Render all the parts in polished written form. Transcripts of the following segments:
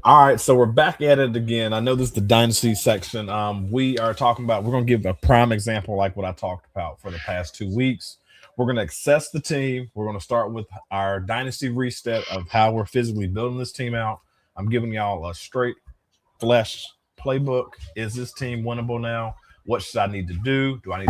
All right, so we're back at it again. I know this is the Dynasty section. We're going to give a prime example like what I talked about for the past 2 weeks. We're going to assess the team. We're going to start with our Dynasty Reset of how we're physically building this team out. I'm giving y'all a straight flesh playbook. Is this team winnable now? What should I need to do? Do I need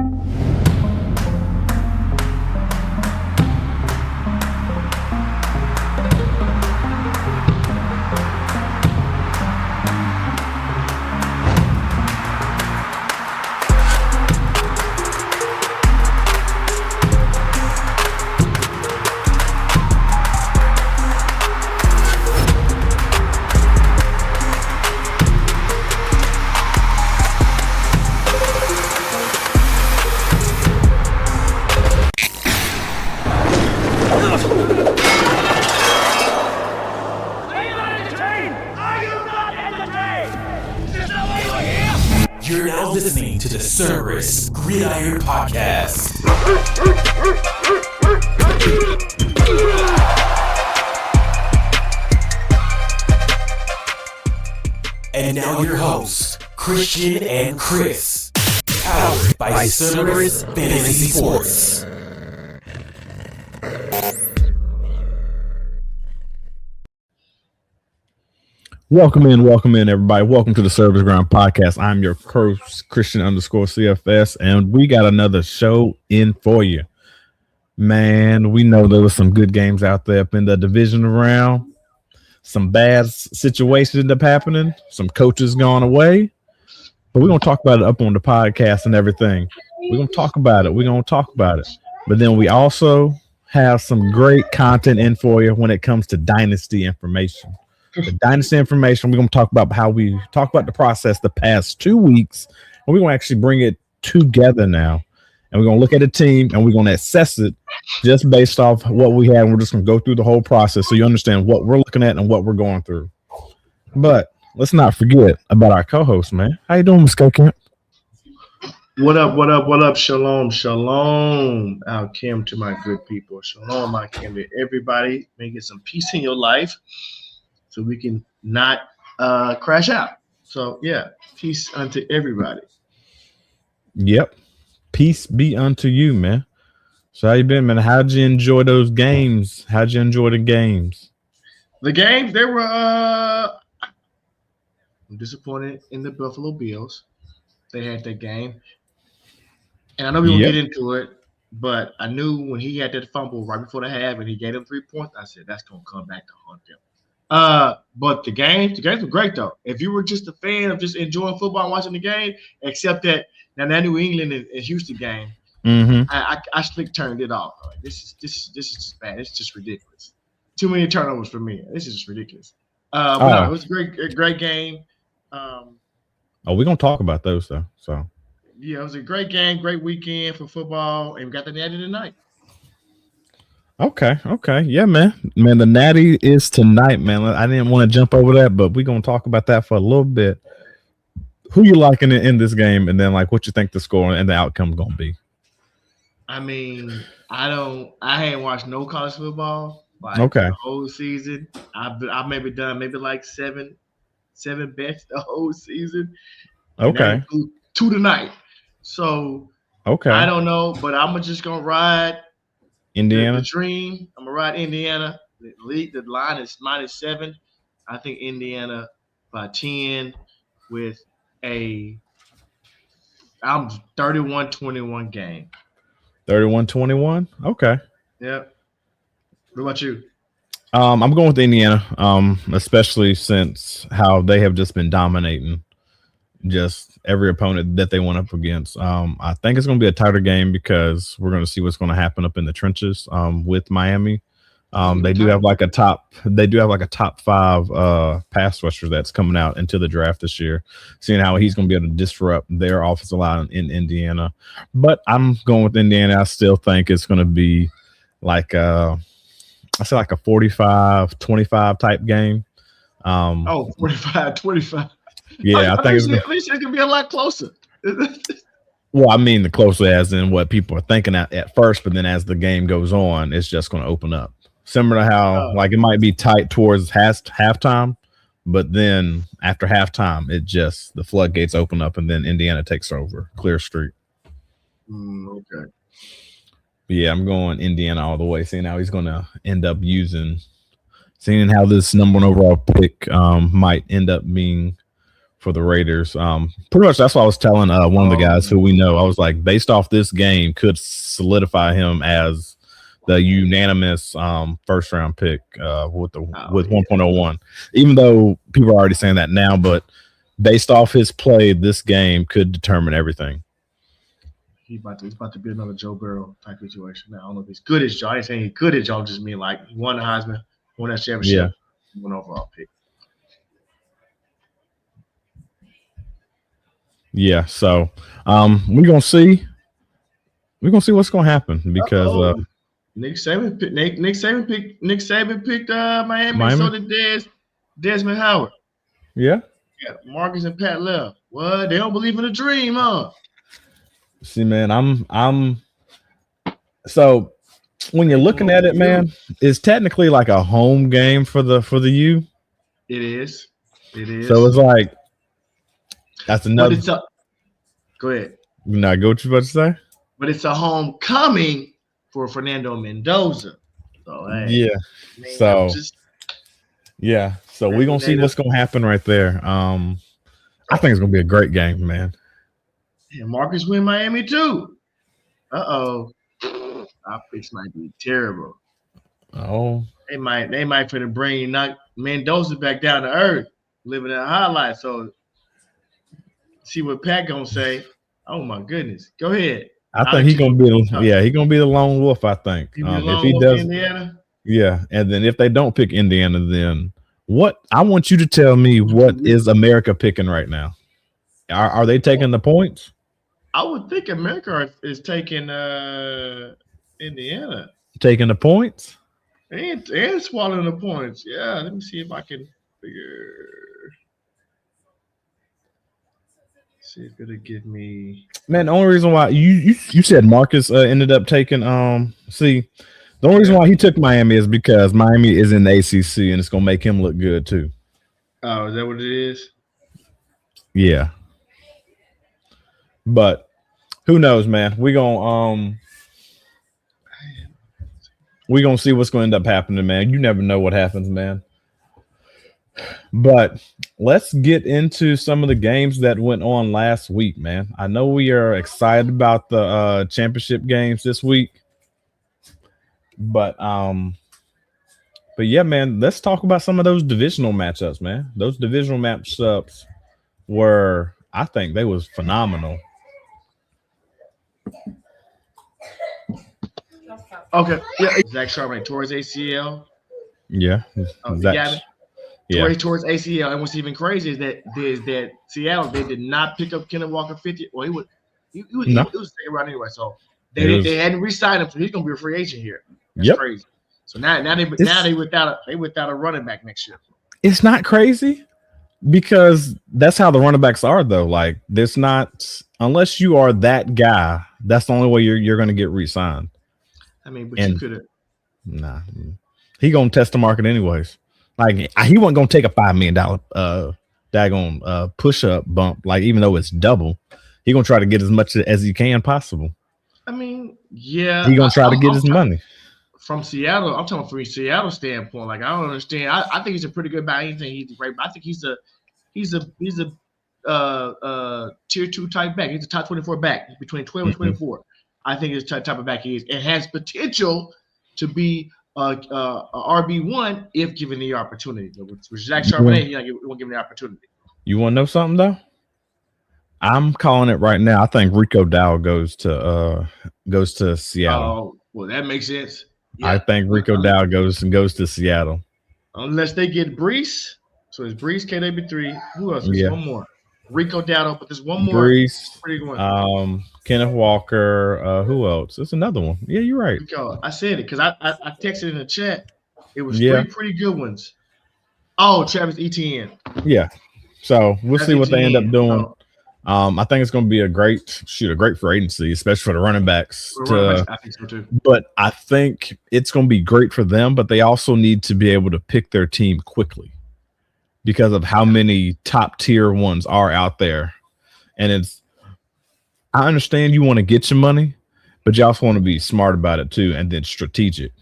You're now listening to the Cerberus Gridiron Podcast. And now your hosts, Christian and Chris, powered by Cerberus Fantasy Sports. Welcome in, everybody. Welcome to the Cerberus Gridiron Podcast. I'm your host, Christian_CFS, and we got another show in for you. Man, we know there were some good games out there up in the divisional round. Some bad situations end up happening. Some coaches gone away. But we're going to talk about it up on the podcast and everything. We're going to talk about it. But then we also have some great content in for you when it comes to dynasty information. The dynasty information, we're going to talk about how we talk about the process the past 2 weeks, and we're going to actually bring it together now, and we're going to look at a team, and we're going to assess it just based off what we had, and we're just going to go through the whole process so you understand what we're looking at and what we're going through. But let's not forget about our co-host, man. How you doing, Ms. Camp? What up? Shalom. Al Kim to my good people. Shalom, Al Kim to everybody. Making some peace in your life, so we can not crash out. So, yeah, peace unto everybody. Yep. Peace be unto you, man. So how you been, man? How'd you enjoy those games? How'd you enjoy the games? The games, they were I'm disappointed in the Buffalo Bills. They had that game. And I know we will get into it, but I knew when he had that fumble right before the half and he gave them 3 points, I said, that's going to come back to haunt them. But the games were great though. If you were just a fan of just enjoying football and watching the game, except that now that New England and Houston game, I slick turned it off. Like, this is just bad. It's just ridiculous. Too many turnovers for me. This is just ridiculous. No, it was a great game. We're gonna talk about those though. So yeah, it was a great game, great weekend for football, and we got the Natty tonight. Okay. Yeah, man. The Natty is tonight, man. I didn't want to jump over that, but we're going to talk about that for a little bit. Who you liking in this game, and then, like, what you think the score and the outcome is going to be? I mean, I ain't watched no college football the whole season. I've maybe done like seven bets the whole season. Okay. Two tonight. So, okay. I don't know, but I'm just going to ride Indiana. The dream. I'm gonna ride Indiana. The line is -7. I think Indiana by 10 with I'm 31-21 game. 31-21. Okay. Yep. What about you? I'm going with Indiana. Especially since how they have just been dominating just every opponent that they went up against. I think it's going to be a tighter game because we're going to see what's going to happen up in the trenches with Miami. They do have like a top 5 pass rusher that's coming out into the draft this year, seeing how he's going to be able to disrupt their offensive line in Indiana. But I'm going with Indiana. I still think it's going to be like I say like a 45-25 type game. 45-25. Yeah, I think it's going to be a lot closer. Well, I mean, the closer as in what people are thinking at first, but then as the game goes on, it's just going to open up. Similar to how like it might be tight towards halftime, But then after halftime, the floodgates open up, and then Indiana takes over, clear street. Okay. Yeah, I'm going Indiana all the way. Seeing how he's going to end up seeing how this number 1 overall pick might end up being for the Raiders. Pretty much that's what I was telling one of the guys who we know. I was like, based off this game, could solidify him as the unanimous first round pick with 1.01. Even though people are already saying that now, but based off his play, this game could determine everything. He's about to be another Joe Burrow type situation. Now, I don't know if he's good as Joe. I ain't saying he's good as Joe. Just mean like he won the Heisman, won that championship, 1 overall pick. Yeah, so we're gonna see what's gonna happen because Nick Saban picked Miami. So did Desmond Howard. Yeah, Marcus and Pat left. What? They don't believe in the dream, huh? See, man, I'm so when you're looking at it, man, it's technically like a home game for the U. It is. So it's like that's another. Go ahead. No, go what you about to say. But it's a homecoming for Fernando Mendoza. So hey, So we're gonna see what's gonna happen right there. I think it's gonna be a great game, man. And Marcus win Miami too. Our picks might be terrible. Oh, they might try to knock Mendoza back down to earth, living in a highlight. So see what Pat gonna say. Oh my goodness, go ahead. I think he's gonna be the lone wolf. I think if he does, Indiana. Yeah, and then if they don't pick Indiana, then what? I want you to tell me what is America picking right now? Are they taking the points? I would think America is taking Indiana. Taking the points? And swallowing the points. Yeah, let me see if I can figure. See if it'll give me. Man, the only reason why you said Marcus ended up taking the only reason why he took Miami is because Miami is in the ACC and it's gonna make him look good too. Oh, is that what it is? Yeah. But who knows, man? We're gonna see what's gonna end up happening, man. You never know what happens, man. But let's get into some of the games that went on last week, man. I know we are excited about the championship games this week. But yeah, man, let's talk about some of those divisional matchups, man. Those divisional matchups were, I think they was phenomenal. Okay. Yeah. Zach Charbonnet towards ACL. Yeah. Towards ACL. And what's even crazy is that Seattle, they did not pick up Kenneth Walker 50. Well, he was second round anyway. So they hadn't re-signed him, so he's gonna be a free agent here. That's crazy. So now they without a running back next year. It's not crazy because that's how the running backs are, though. Like, there's not, unless you are that guy, that's the only way you're gonna get re-signed. I mean, but you could have. Nah, he gonna test the market anyways. Like, he wasn't gonna take a $5 million daggone push-up bump. Like, even though it's double, he gonna try to get as much as he can possible. I mean, yeah, he gonna try to get his money from Seattle. I'm talking from a Seattle standpoint. Like, I don't understand. I think he's a pretty good back. I think he's great, but I think he's a tier 2 type back. He's a top 24 back between 12 and 24. I think it's the type of back he is. It has potential to be a RB1 if given the opportunity. With Zach Charbonnet, you won't give him the opportunity. You want to know something though? I'm calling it right now. I think Rico Dowd goes to Seattle. Oh, well, that makes sense. Yeah. I think Rico Dowd goes to Seattle. Unless they get Brees. So it's Brees, KW3. Who else? There's one more. Rico Dowd, but there's one more. Brees, Kenneth Walker. Who else? There's another one. Yeah, you're right. I said it because I texted in the chat. It was three pretty good ones. Oh, Travis Etienne. Yeah. So we'll see what they end up doing. I think it's going to be a great free agency, especially for the running backs. I think so too. But I think it's going to be great for them, but they also need to be able to pick their team quickly. because of how many top tier ones are out there. And I understand you want to get your money, but you also want to be smart about it too, and then strategic.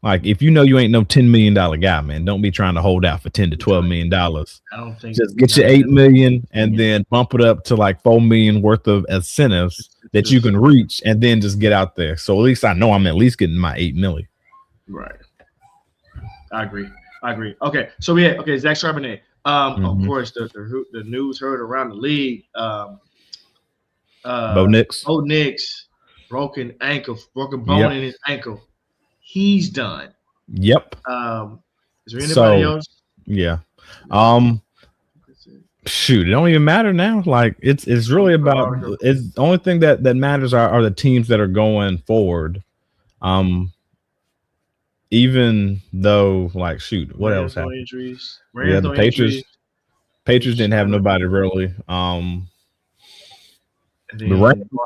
Like, if you know you ain't no $10 million guy, man, don't be trying to hold out for $10 to $12 million. I don't think just get your $8 million and then bump it up to like $4 million worth of incentives that you can reach, and then just get out there. So at least I know I'm at least getting my $8 million. Right. I agree. Okay, so Zach Charbonnet. Of course, the news heard around the league. Bo Nix, broken bone in his ankle. He's done. Yep. Is there anybody else? Yeah. Shoot, it don't even matter now. Like, it's really about the only thing that matters are the teams that are going forward. Even though, like, shoot, what else happened? Injuries. The Patriots didn't have nobody really. The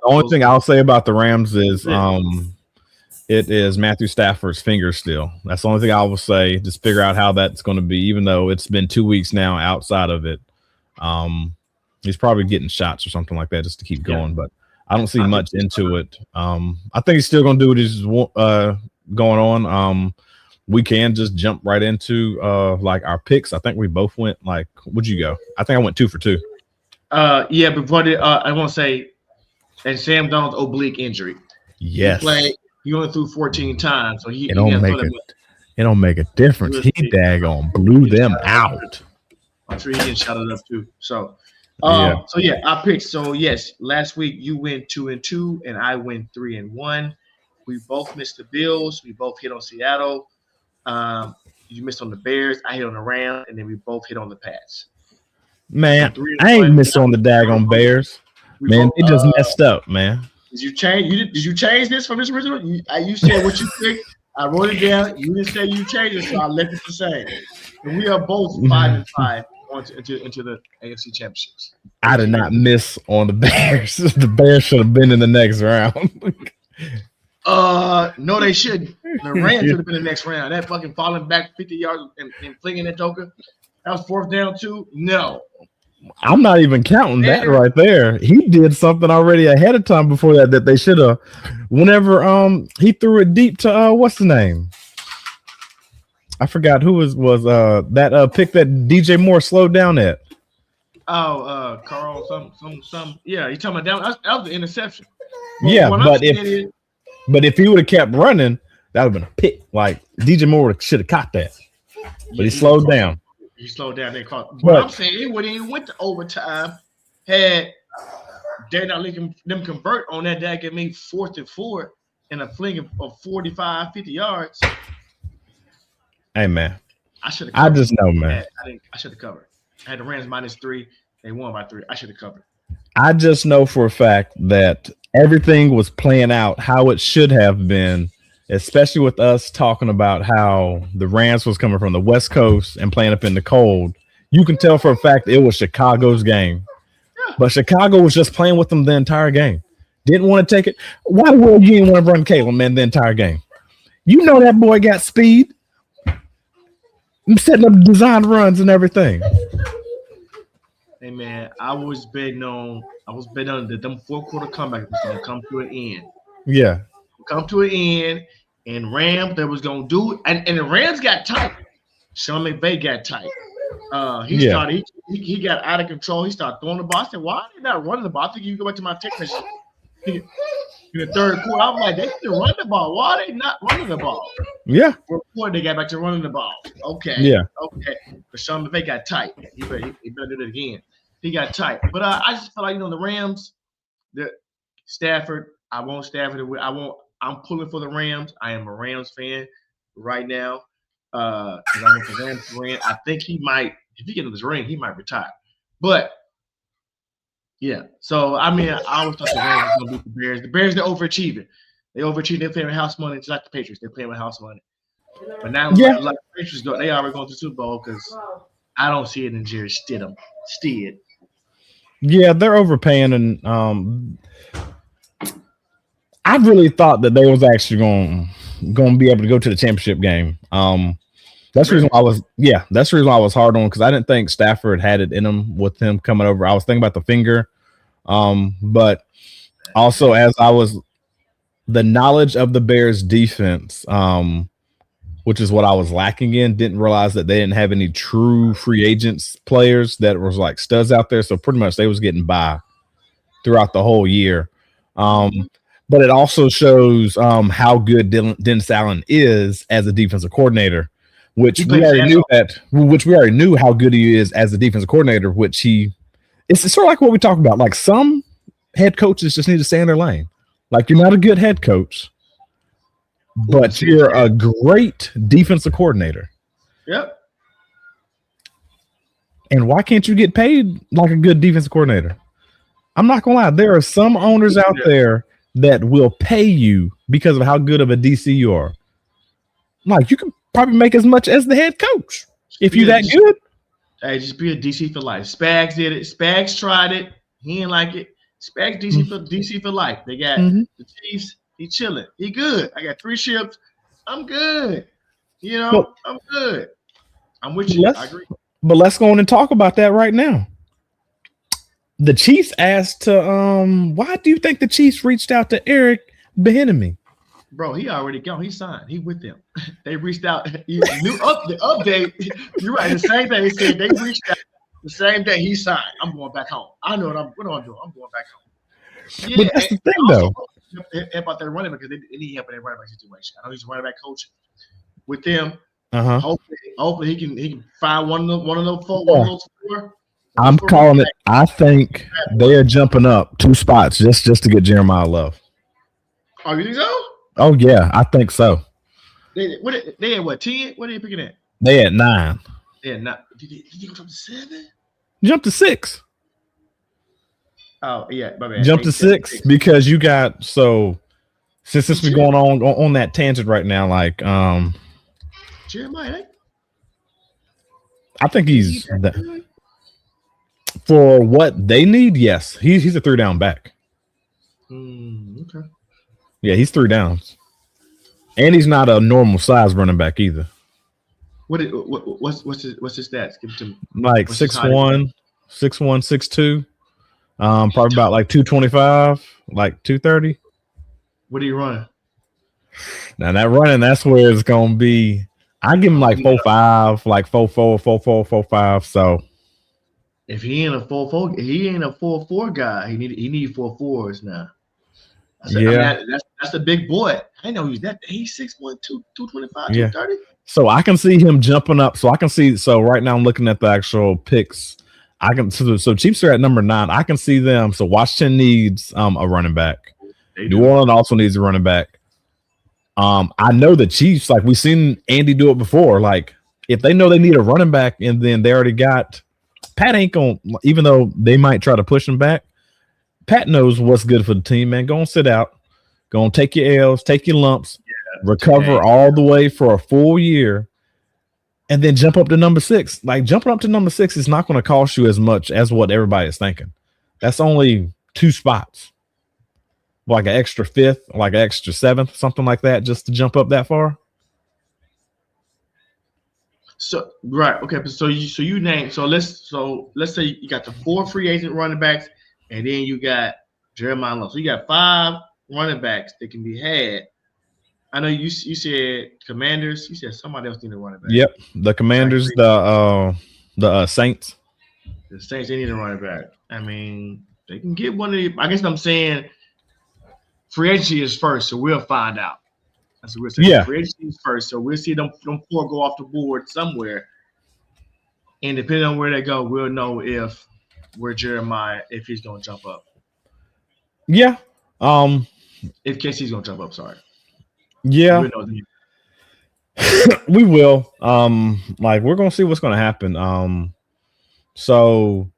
only thing I'll say about the Rams is it is Matthew Stafford's finger still. That's the only thing I will say. Just figure out how that's going to be, even though it's been 2 weeks now outside of it. He's probably getting shots or something like that just to keep going, but I don't see much into it. I think he's still going to do what he's going on. We can just jump right into like our picks. I think we both went like, what'd you go? I think I went 2 for 2. Before I want to say, and Sam Donald's oblique injury. Yes. He only threw 14 times, so it don't make a difference. He daggone blew them out. I'm sure he can shout it up too. So I picked. So yes, last week you went 2-2, and I went 3-1. We both missed the Bills. We both hit on Seattle. You missed on the Bears. I hit on the Rams, and then we both hit on the Pats. Man, I ain't missed on the daggone Bears. Man, they just messed up, man. Did you change this from this original? You said what you picked. I wrote it down. You didn't say you changed it, so I left it the same. And we are both 5-5 into the AFC Championships. I did not miss on the Bears. The Bears should have been in the next round. No, they shouldn't. The Rams should have been in the next round. That fucking falling back 50 yards and flinging that joker. That was 4th down 2. No. I'm not even counting that right there. He did something already ahead of time before that they should have. Whenever he threw it deep to what's the name? I forgot who was that pick that DJ Moore slowed down at. Carl some yeah, you talking about that was the interception. But if he would have kept running, that would have been a pick. Like, DJ Moore should have caught that. But he slowed down. He slowed down. They caught. But I'm saying it would have went to overtime had they not letting them convert on that. That get me 4th and 4 and a fling of 45, 50 yards. Hey man, I should have. I just know, man. I should have covered. I had the Rams -3. They won by 3. I should have covered. I just know for a fact that everything was playing out how it should have been. Especially with us talking about how the Rams was coming from the West Coast and playing up in the cold. You can tell for a fact it was Chicago's game. Yeah. But Chicago was just playing with them the entire game. Didn't want to take it. Why the world you didn't want to run Caleb, man, the entire game? You know that boy got speed. I'm setting up design runs and everything. Hey, man, I was betting on that them 4-quarter comeback was going to come to an end. Yeah. Come to an end, and Rams that was gonna do it, and the Rams got tight. Sean McVay got tight. He got out of control. He started throwing the ball. I said, why are they not running the ball? I think you go back to my text message. In the 3rd quarter, I was like, they need to run the ball. Why are they not running the ball? Yeah. 4th quarter, they got back to running the ball. Okay. Yeah. Okay. But Sean McVay got tight. He better do it again. He got tight. But I just feel like, the Rams, Stafford, I want Stafford to win. I'm pulling for the Rams. I am a Rams fan right now. Because I want the Rams to win. I think he might, if he gets this ring, he might retire. But yeah. So I always thought the Rams were gonna beat the Bears. The Bears, they're overachieving. They're playing with house money, just like the Patriots. They're playing with house money. But now, like the Patriots they already going to the Super Bowl because I don't see it in Jerry Stidham. Yeah, they're overpaying, and I really thought that they was actually going to be able to go to the championship game. That's the reason why I was hard on, because I didn't think Stafford had it in him with him coming over. I was thinking about the finger. But also as I was the knowledge of the Bears defense, which is what I was lacking in, didn't realize that they didn't have any true free agents players that was like studs out there. So pretty much they was getting by throughout the whole year. But it also shows how good Dennis Allen is as a defensive coordinator, which we already knew how good he is as a defensive coordinator, it's sort of like what we talk about. Like some head coaches just need to stay in their lane. Like you're not a good head coach, but you're a great defensive coordinator. Yep. And why can't you get paid like a good defensive coordinator? I'm not gonna lie. There are some owners out there that will pay you because of how good of a DC you are. Like you can probably make as much as the head coach if you're that good. Hey, just be a DC for life. Spags did it. Spags tried it. He didn't like it. Spags DC for life. They got the Chiefs. He chilling. He good. I got 3 ships. I'm good. I'm good. I'm with you. I agree. But let's go on and talk about that right now. The Chiefs asked to why do you think the Chiefs reached out to Eric Bieniemy? Bro, he already gone. He signed. He with them. They reached out. The update. You're right. The same thing. They said they reached out the same day he signed. I'm going back home. I know what I'm doing. I'm going back home. Yeah, but that's the thing, though. About their running back, because they need help in their running back situation. I know he's a running back coach with them. Hopefully he can find one of those four. I'm calling it. I think they are jumping up 2 spots just to get Jeremiah Love. Oh, you think so? Oh yeah, I think so. They had what 10? What are you picking at? They had 9. Yeah, not. Did he go to 7? Jump to 6. Oh yeah, my bad. Jump to 6 because you got since this been going on that tangent right now, like Jeremiah. I think he's for what they need. Yes, he's a 3-down back. Okay. Yeah, he's 3 downs, and he's not a normal size running back either. What's his stats? Give it to me. Like 6'1", 6'2". Probably about like 225, like 230. What are you running? Now that running, that's where it's gonna be. I give him like 4.5, like 4.4, 4.4, 4.5. So if he ain't a 4.4, he ain't a 4.4 guy. He need 4.4s now. That's a big boy. I know he's that. He's 6'1", 225, 230. So I can see him jumping up. So I can see. So right now I'm looking at the actual picks. I can so Chiefs are at number 9. I can see them. So Washington needs a running back. New Orleans also needs a running back. I know the Chiefs, like we've seen Andy do it before. Like if they know they need a running back and then they already got Pat, ain't gonna, even though they might try to push him back. Pat knows what's good for the team, man. Go and sit out. Go and take your L's, take your lumps, recover all the way for a full year. And then jump up to number 6. Like jumping up to number 6 is not going to cost you as much as what everybody is thinking. That's only 2 spots, like an extra 5th, like an extra 7th, something like that, just to jump up that far. So right, okay. So you name. So let's say you got the 4 free agent running backs, and then you got Jeremiah Love. So you got 5 running backs that can be had. I know you said Commanders. You said somebody else need a running back. Yep, the Commanders, the Saints. The Saints, they need a running back. I mean, they can get one of the. I guess I'm saying free agency is first, so we'll find out. That's what we're saying. Yeah. Free agency is first, so we'll see them 4 go off the board somewhere. And depending on where they go, we'll know if Jeremiah, if he's going to jump up. Yeah. If Casey's going to jump up, sorry. Yeah. We will. Like we're gonna see what's gonna happen. So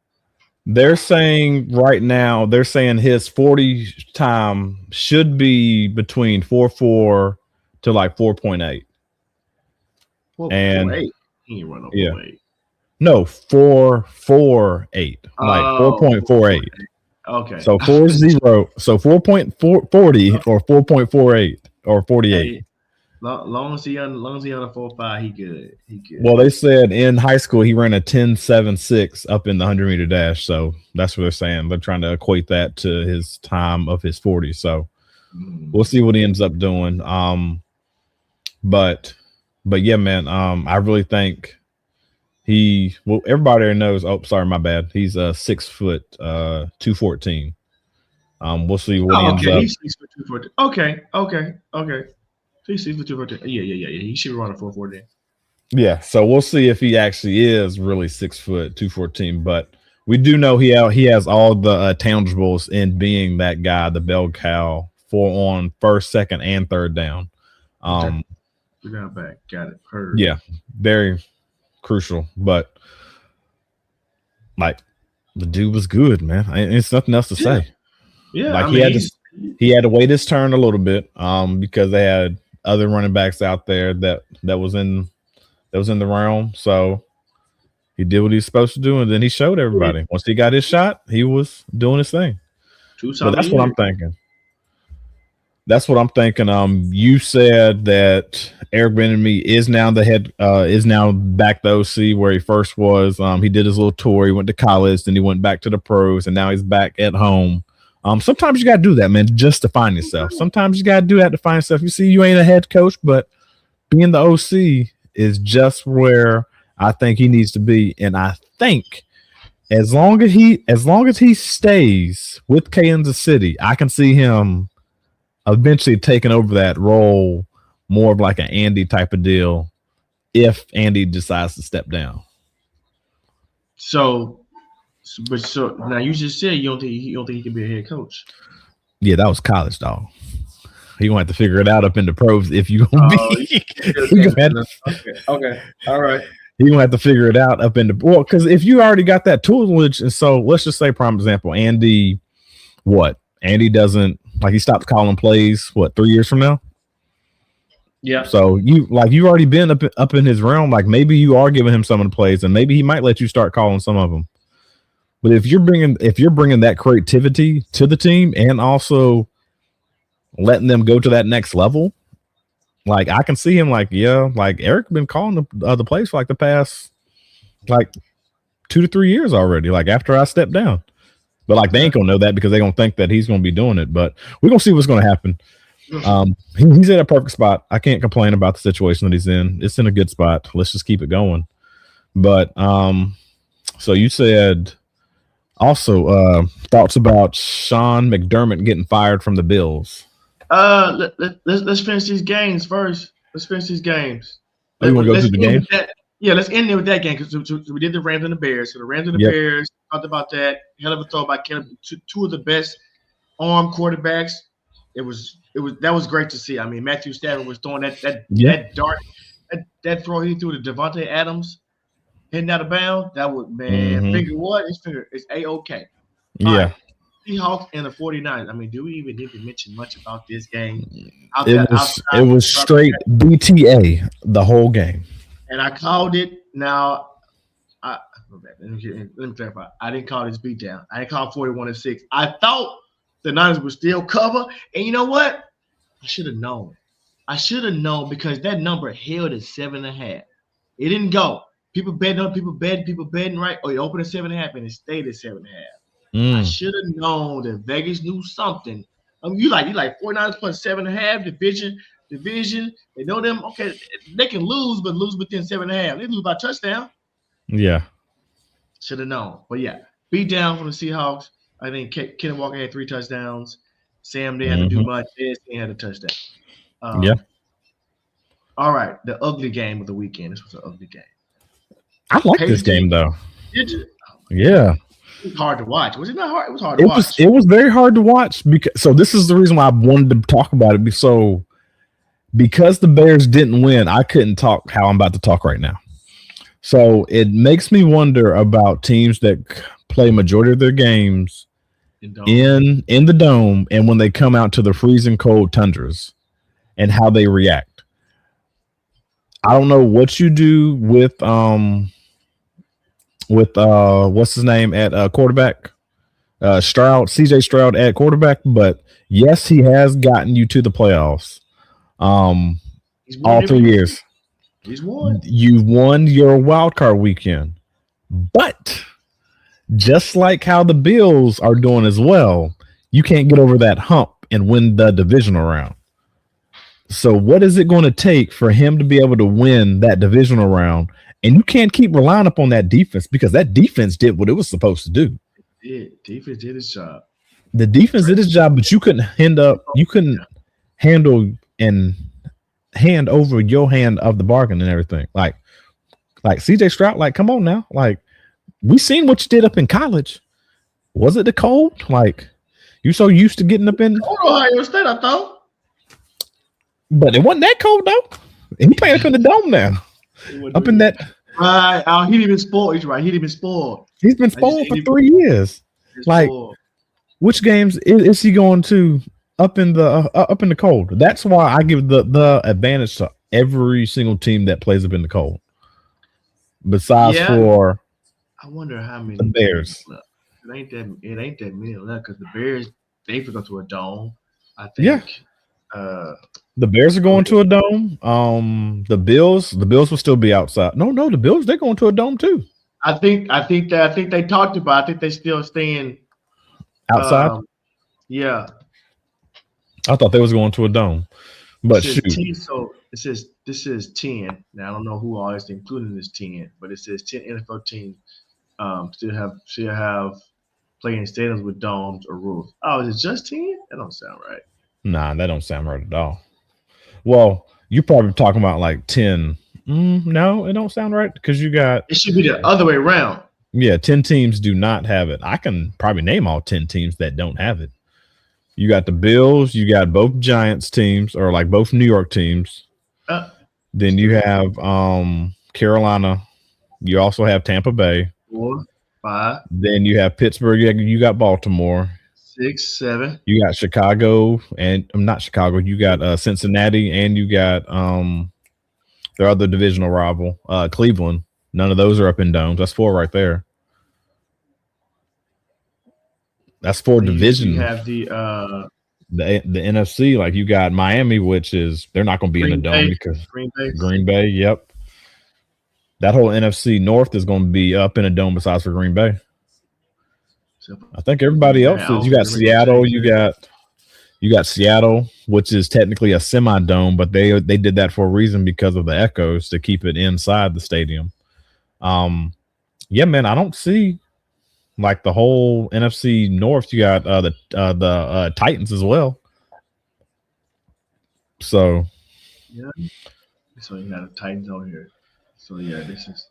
they're saying right now, his 40 time should be between 4.4 to like 4.8. And 4.8. He ain't run over 8. No, 4.48. Like 4.48. Okay. So 4.0. So 4.40 or 4.48 or 48. Long as he on the 4.5, he good. He good. Well, they said in high school he ran a 10.76 up in the 100-meter dash. So that's what they're saying. They're trying to equate that to his time of his 40. So we'll see what he ends up doing. But yeah, man. I really think everybody there knows. Oh, sorry, my bad. He's 6 foot 214. We'll see what he ends up. He's 6 foot 214. Okay. He's 6 foot 214. Yeah. He should run a 4.4 then. Yeah, so we'll see if he actually is really 6 foot 214. But we do know he has all the tangibles in being that guy, the bell cow, for on first, second, and third down. We're down back. Got it. Heard. Yeah, very crucial. But like the dude was good, man. It's nothing else to say. Yeah, like he had to wait his turn a little bit, because they had other running backs out there that was in the realm. So he did what he's supposed to do, and then he showed everybody. Once he got his shot, he was doing his thing. But that's what I'm thinking. You said that Eric Bieniemy is now is now back to OC where he first was. He did his little tour. He went to college, then he went back to the pros, and now he's back at home. Sometimes you got to do that, man, just to find yourself. Sometimes you got to do that to find yourself. You see, you ain't a head coach, but being the OC is just where I think he needs to be. And I think as long as he stays with Kansas City, I can see him eventually taking over that role, more of like an Andy type of deal, if Andy decides to step down. So now you just said you don't think he can be a head coach. Yeah, that was college, dog. He gonna have to figure it out up in the pros if you gonna be. Okay, all right. He gonna have to figure it out up in the because if you already got that tutelage, and so let's just say, prime example, Andy doesn't he stopped calling plays 3 years from now. Yeah. So you already been up in his realm. Like maybe you are giving him some of the plays, and maybe he might let you start calling some of them. But if you're bringing that creativity to the team and also letting them go to that next level, like I can see him Eric been calling the plays for the past 2 to 3 years already. After I stepped down, but they ain't gonna know that because they gonna think that he's gonna be doing it. But we're gonna see what's gonna happen. He's in a perfect spot. I can't complain about the situation that he's in. It's in a good spot. Let's just keep it going. But so you said. Also, thoughts about Sean McDermott getting fired from the Bills? Let's finish these games first. Let's finish these games. You want to go through the game? Let's end there with that game because we did the Rams and the Bears. So the Rams and the Bears, talked about that. Hell of a throw by Kelce, two of the best arm quarterbacks. That was great to see. I mean, Matthew Stafford was throwing that dart, that throw he threw to Devontae Adams. Hitting out of bounds, that would, figure what? His finger is A-OK. Yeah. Right. Seahawks and the 49ers. I mean, do we even need to mention much about this game? It was straight BTA the whole game. And I called it. Now, let me clarify. I didn't call this beatdown. I didn't call 41-6. I thought the Niners would still cover. And you know what? I should have known. Because that number held at 7.5. It didn't go. People betting, right? Oh, you open at 7.5 and it stayed at 7.5. I should have known that Vegas knew something. You like 49ers plus 7.5 division. They know them. Okay, they can lose, but lose within 7.5. They lose by touchdown. Yeah, should have known. But yeah, beat down from the Seahawks. I think Kenneth Walker had 3 touchdowns. Sam didn't have to do much. He had a touchdown. All right, the ugly game of the weekend. This was an ugly game. I like this game though. Did you? Yeah. It was hard to watch. Was it not hard? It was hard to watch. It was very hard to watch so this is the reason why I wanted to talk about it. So because the Bears didn't win, I couldn't talk how I'm about to talk right now. So it makes me wonder about teams that play majority of their games in the dome and when they come out to the freezing cold tundras and how they react. I don't know what you do with what's his name at quarterback, CJ Stroud at quarterback, but yes, he has gotten you to the playoffs. all 3 years. He's won. You won your wild card weekend. But just like how the Bills are doing as well, you can't get over that hump and win the divisional round. So what is it going to take for him to be able to win that divisional round? And you can't keep relying upon that defense because that defense did what it was supposed to do. Defense did its job. The defense did its job, but you couldn't handle and hand over your hand of the bargain and everything. Like CJ Stroud, like, come on now. Like, we seen what you did up in college. Was it the cold? Like, you so used to getting up in Ohio State, I thought. But it wasn't that cold though. And he playing up in the dome now. Up in that. Right. He didn't even spoiled. He's right. He didn't even spoiled. He's been spoiled for 3 years. Like, which games is he going to up in the cold? That's why I give the advantage to every single team that plays up in the cold. Besides for, I wonder how many the Bears. It ain't that many left because the Bears they go to a dome. I think. Yeah. The Bears are going to a dome. The Bills will still be outside. No, the Bills they're going to a dome too. I think they talked about. I think they still staying outside. Yeah. I thought they was going to a dome, but shoot. 10, so this is 10. Now I don't know who all is including this 10, but it says 10 NFL teams still have playing stadiums with domes or roofs. Oh, is it just 10? That don't sound right. Nah, that don't sound right at all. Well, you're probably talking about like 10. No, it don't sound right because you got. It should be the other way around. Yeah, 10 teams do not have it. I can probably name all 10 teams that don't have it. You got the Bills. You got both Giants teams or like both New York teams. Then you have Carolina. You also have Tampa Bay. 4, 5. Then you have Pittsburgh. You got Baltimore. 6, 7. You got Chicago and not Chicago. You got Cincinnati and you got their other divisional rival, Cleveland. None of those are up in domes. That's 4 right there. That's 4 divisions. You have the NFC. Like you got Miami, which is they're not going to be in the dome because Green Bay. Yep. That whole NFC North is going to be up in a dome besides for Green Bay. I think everybody else is. You got Seattle. You got Seattle, which is technically a semi-dome, but they did that for a reason because of the echoes to keep it inside the stadium. Yeah, man, I don't see like the whole NFC North. You got the Titans as well. So yeah, so you got the Titans on here. So yeah, this is.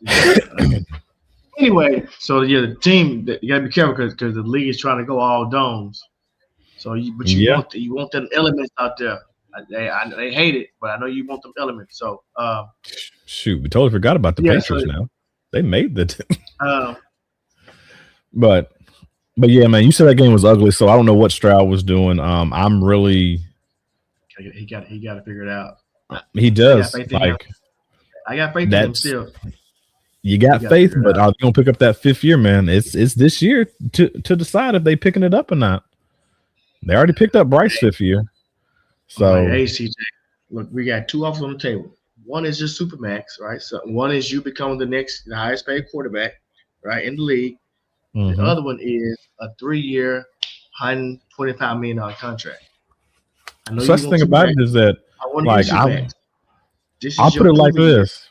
Anyway, so yeah, the team you gotta be careful because the league is trying to go all domes. So you want them elements out there. They hate it, but I know you want them elements. So shoot, we totally forgot about the Patriots now. They made the but yeah, man, you said that game was ugly, so I don't know what Stroud was doing. I'm really he got to figure it out. He does. I got faith in him still. You got faith, but are they gonna pick up that 5th year, man? It's this year to decide if they picking it up or not. They already picked up Bryce 5th year. So hey CJ, look, we got 2 offers on the table. One is just Supermax, right? So one is you become the highest paid quarterback, right, in the league. Mm-hmm. The other one is a 3-year, $125 million contract. So that's the thing about it is that I'll put it like this.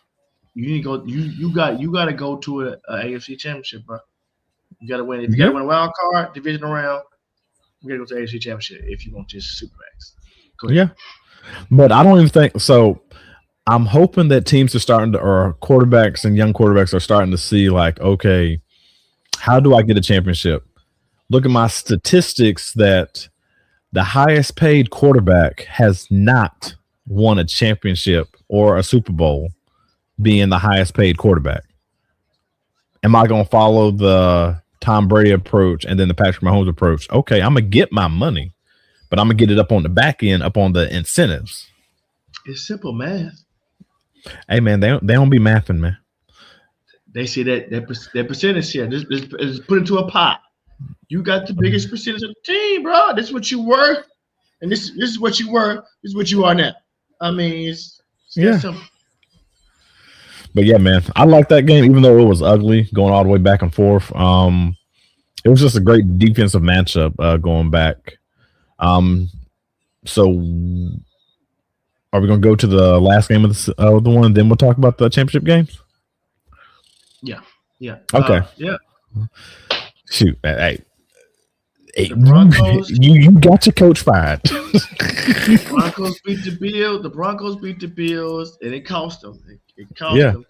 You need to go. You got to go to a AFC championship, bro. You got to win. If you got to win a wild card, divisional round, you got to go to the AFC championship if you want just Supermax. Yeah, but I don't even think so. I'm hoping that teams are starting to, or quarterbacks and young quarterbacks are starting to see like, okay, how do I get a championship? Look at my statistics that the highest paid quarterback has not won a championship or a Super Bowl being the highest paid quarterback. Am I going to follow the Tom Brady approach and then the Patrick Mahomes approach? Okay, I'm going to get my money, but I'm going to get it up on the back end, up on the incentives. It's simple math. Hey, man, they don't be mathing, man. They see that percentage here. This is put into a pot. You got the biggest percentage of the team, bro. This is what you were, and this is what you were. This is what you are now. I mean, it's It's that simple. But yeah, man, I like that game, even though it was ugly, going all the way back and forth. It was just a great defensive matchup going back. So are we going to go to the last game of the one, and then we'll talk about the championship games? Yeah. Okay. Yeah. Shoot, hey, The Broncos. You got your coach fired. The Broncos beat the Bills, and it cost them. It cost them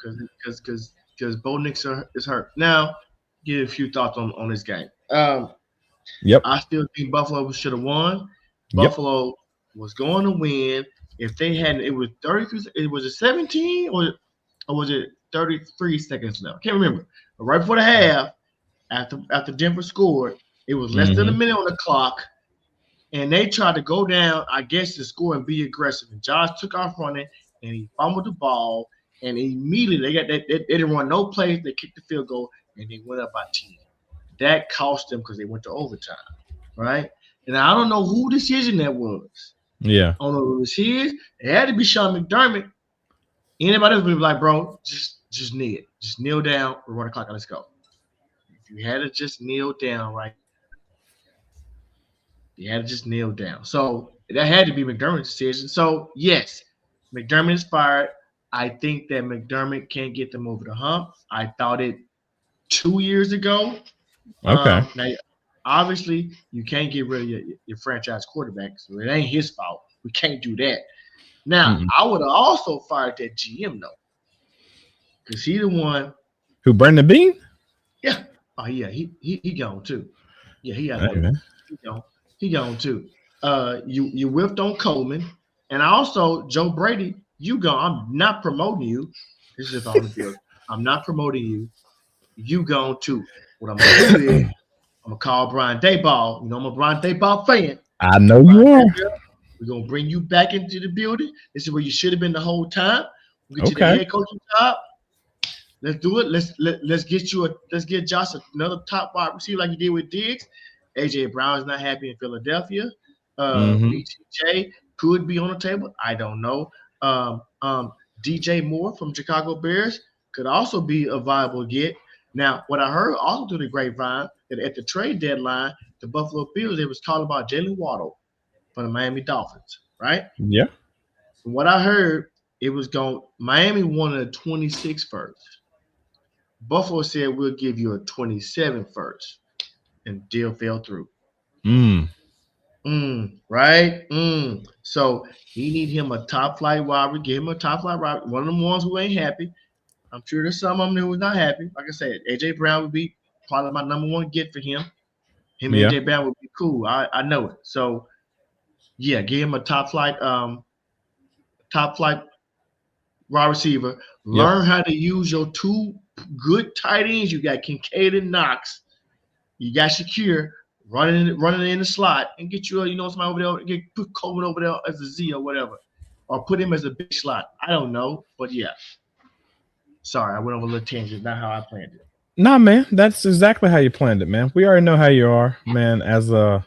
because Bo Nix is hurt. Now, give a few thoughts on this game. I still think Buffalo should have won. Buffalo was going to win. If they hadn't, it was 33. It was it 17 or was it 33 seconds left? I can't remember. But right before the half, after Denver scored, it was less than a minute on the clock, and they tried to go down, I guess, to score and be aggressive. And Josh took off running, and he fumbled the ball, and immediately they didn't run no plays. They kicked the field goal, and they went up by 10. That cost them because they went to overtime, right? And I don't know who decision that was. Yeah. I don't know who it was his. It had to be Sean McDermott. Anybody else would be like, bro, just kneel down. We're running the clock. Let's go. If you had to just kneel down, right? You had to just kneel down. So that had to be McDermott's decision. So, yes, McDermott is fired. I think that McDermott can't get them over the hump. I thought it 2 years ago. Okay. Now, obviously, you can't get rid of your franchise quarterback, so it ain't his fault. We can't do that. Now, I would have also fired that GM, though, because he the one. Who, Brandon Beane? Yeah. Oh, yeah, he gone, too. Yeah, he got it. He gone too. You whiffed on Coleman, and also Joe Brady. You gone. I'm not promoting you. This is on the field. I'm not promoting you. You gone too. What I'm gonna do is I'm gonna call Brian Daboll. You know I'm a Brian Daboll fan. I know you are. We're gonna bring you back into the building. This is where you should have been the whole time. We'll get you the head coaching job. Let's do it. Let's get Josh another top wide receiver like you did with Diggs. AJ Brown is not happy in Philadelphia. BTJ could be on the table. I don't know. DJ Moore from Chicago Bears could also be a viable get. Now, what I heard also through the grapevine that at the trade deadline, the Buffalo Bills, they was talking about Jalen Waddle from the Miami Dolphins, right? Yeah. From what I heard, it was Miami wanted a 26 first. Buffalo said we'll give you a 27 first. And deal fell through. Right? So he need him a top flight wide. Give him a top flight wide. One of them ones who ain't happy. I'm sure there's some of them who's not happy. Like I said, AJ Brown would be probably my number one get for him. And AJ Brown would be cool. I know it. So yeah, give him a top flight wide receiver. Learn how to use your two good tight ends. You got Kincaid and Knox. You got Shakir running in the slot and get you somebody over there. Put Coleman over there as a Z or whatever, or put him as a big slot. I don't know, but yeah. Sorry, I went over a little tangent. Not how I planned it. Nah, man, that's exactly how you planned it, man. We already know how you are, man. As a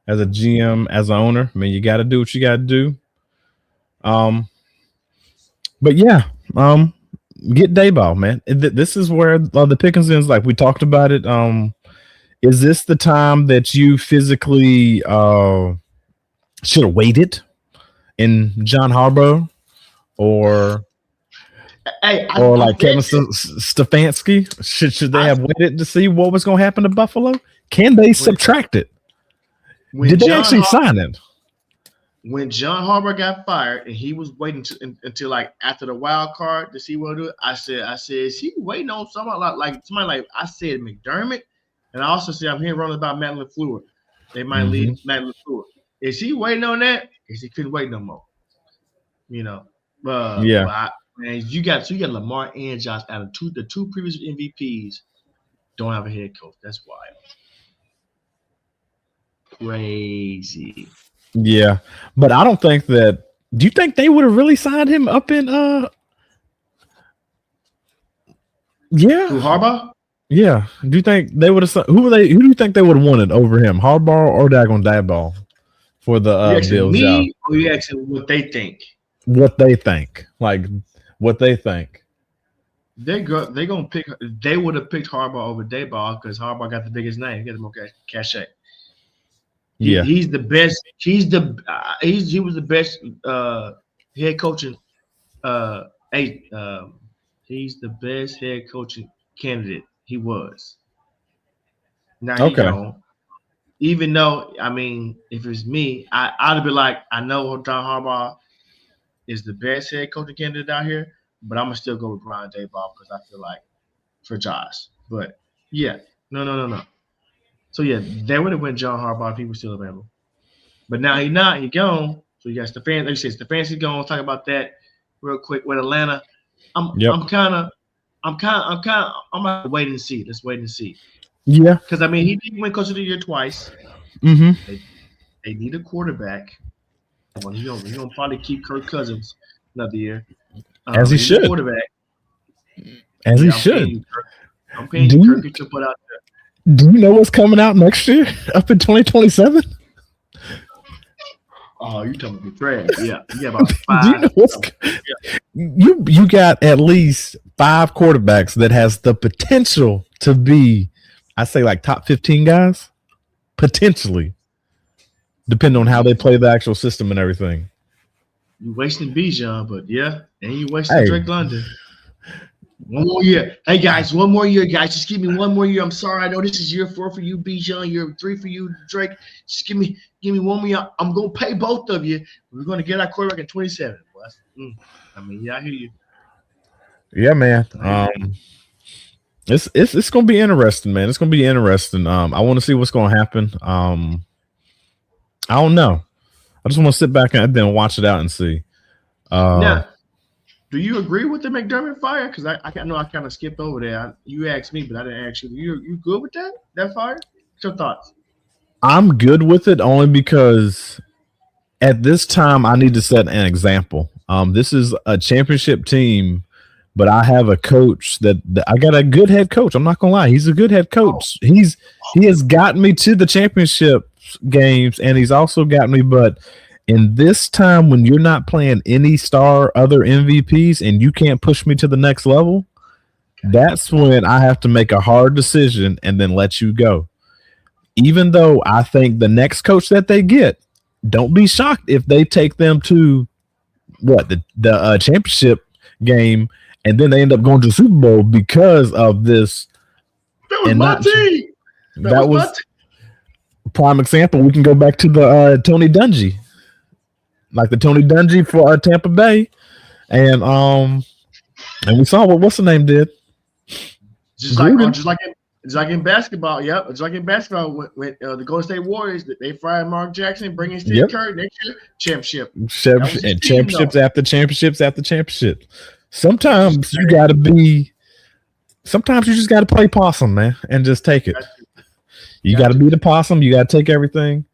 GM, as an owner, I mean, you got to do what you got to do. But yeah, get Daboll, man. This is where the pickings is. Like we talked about it. Is this the time that you physically should have waited in John Harbaugh or like Kevin Stefanski? Should they have waited to see what was going to happen to Buffalo? Can they subtract it? Did they actually sign it? When John Harbaugh got fired and he was waiting until like after the wild card to see what to do, I said, is he waiting on somebody like I said McDermott? And I also see I'm hearing rumors about Matt LaFleur. They might leave Matt LaFleur. Is he waiting on that? Is he couldn't wait no more? Man, you got Lamar and Josh out of the two previous MVPs don't have a head coach. That's wild. Crazy. Yeah, but I don't think that. Do you think they would have really signed him up in? Yeah, Who, Harbaugh? Yeah. Do you think they would have? Who do you think they would have wanted over him, Harbaugh or Dagon Daboll for the Bills? Me, or you asking what they think? what they think. Like what they think. They gonna pick. They would have picked Harbaugh over Dayball because Harbaugh got the biggest name. He got the more cachet. He's the best. He was the best head coaching. He's the best head coaching candidate. He was. Now he gone. Even though, I mean, if it's me, I'd be like, I know John Harbaugh is the best head coaching candidate out here, but I'm gonna still go with Brian Daboll because I feel like for Josh. But yeah, no. So yeah, they would have went John Harbaugh if he was still available. But now he's not. He gone. So you got Stefan. Like you said, Stefanski's gone. We'll talk about that real quick with Atlanta. I'm gonna wait and see. Let's wait and see. Yeah. Because I mean, he did win Coach of the Year twice. Mm-hmm. They need a quarterback. Well, he's gonna probably keep Kirk Cousins another year. As he should. Quarterback. As he should. I'm paying you Kirk to put out there. Do you know what's coming out next year? Up in 2027? Oh, you talking about trash? Yeah, about 5. Do you know what's you got at least 5 quarterbacks that has the potential to be, I say, like top 15 guys, potentially, depending on how they play the actual system and everything. You wasting Bijan, but yeah, and you wasting Drake London. One more year. Hey, guys, one more year, guys. Just give me one more year. I'm sorry. I know this is year 4 for you, Bijan. Year 3 for you, Drake. Just give me one more year. I'm going to pay both of you. We're going to get our quarterback at 27. I mean, yeah, I hear you. Yeah, man. It's going to be interesting, man. It's going to be interesting. I want to see what's going to happen. I don't know. I just want to sit back and then watch it out and see. Now, do you agree with the McDermott fire? Because I know I kind of skipped over there. You asked me, but I didn't ask you. You good with that fire? What's your thoughts? I'm good with it only because at this time I need to set an example. This is a championship team, but I have a coach that I got a good head coach. I'm not gonna lie, he's a good head coach. He has gotten me to the championship games, and he's also got me. But in this time when you're not playing any star other MVPs and you can't push me to the next level, that's when I have to make a hard decision and then let you go. Even though I think the next coach that they get, don't be shocked if they take them to the championship game and then they end up going to the Super Bowl because of this. That was my team. That was prime example. We can go back to the Tony Dungy. Like the Tony Dungy for Tampa Bay, and we saw what what's the name did. Just like in basketball, yep. It's like in basketball when the Golden State Warriors they fired Mark Jackson, bringing Steve Kerr next year, championship and championships after championships after championship. Sometimes you just got to play possum, man, and just take it. You got to be the possum. You got to take everything,